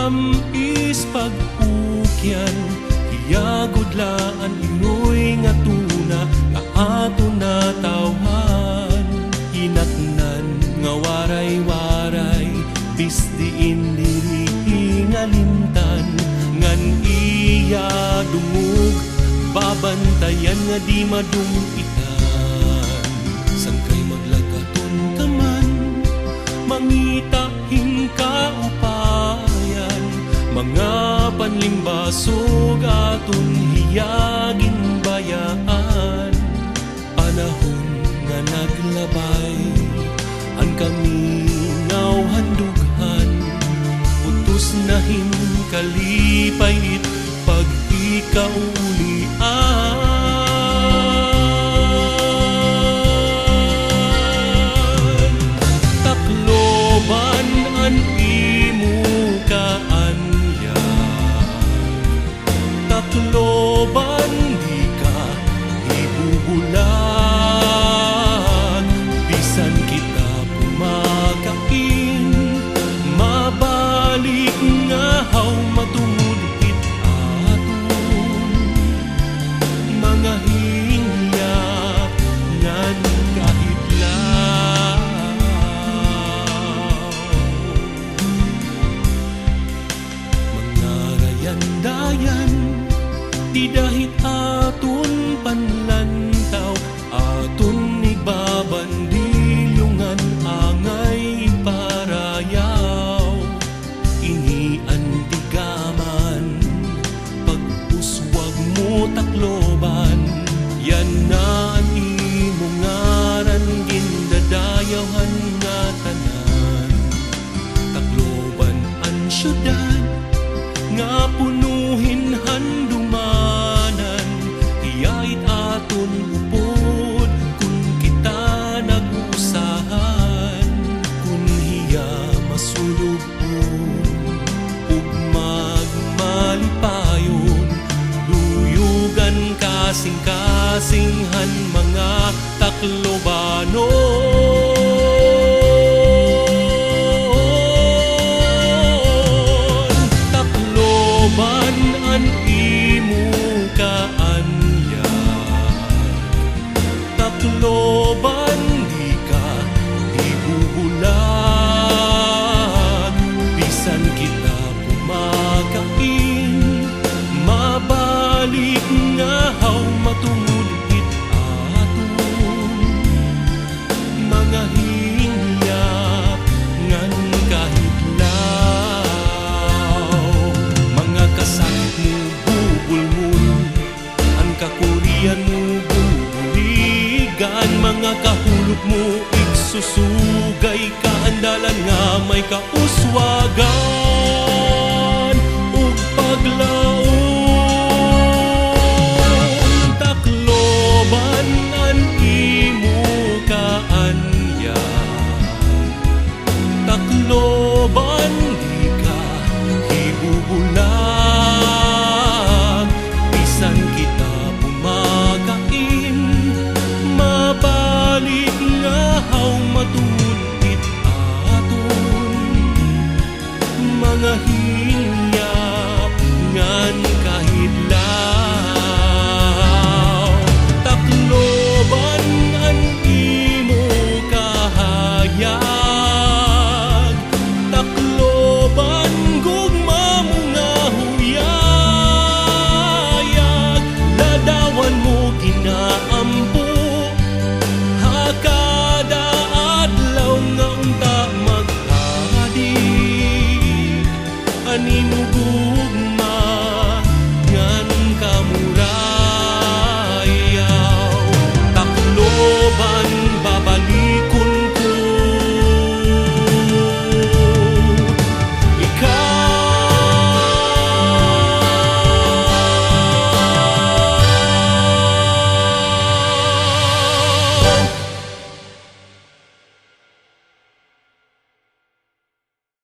tamis pag-ukyan, hiyagudlaan inuy nga tuna, kaato na tawhan. Hinatnan nga waray-waray, bisdiin diri nga lintan, ngan iya dungog, babantayan nga di madungitan. San kay maglakaton ka man, mangitahin ka upayan, mga panlimbasog aton hiyagin bayaan. Panahon nga naglabay, ang kami ngaw handughan, utos na kalipay pag ikaw ulian. Takloban an imo kaanyan, takloban di ka ibubulan. Bisan kita pumakain, mabalik nga haw matungod hit aton. Mga hingyap ngan kahit law, mga rayan-dayan di dahit aton panlantaw, aton igbabandilyungan angay parayaw. Iniandigaman pag-uswag mo takloban, yan na ang imo ngaran, gindadayawhan nga tanan. Takloban ang syudad nga punuhin handumanan, hiyait aton upod kung kita nag-usahan. Kung hiya masulubon ug magmalipayon, luyugan kasing-kasinghan mga taklobanon. Takloban an imo kaanyan, takloban di ka ibubulan. Bisan kita pumakain, mabalik nga haw matungod hit aton. Mga hingyap ngan kahit law, mga kasakit mo bubulmul, ang kakurian mo bubuligan, mga kahulog mo igsusugay, kaandalan nga may kauswagan ug pagla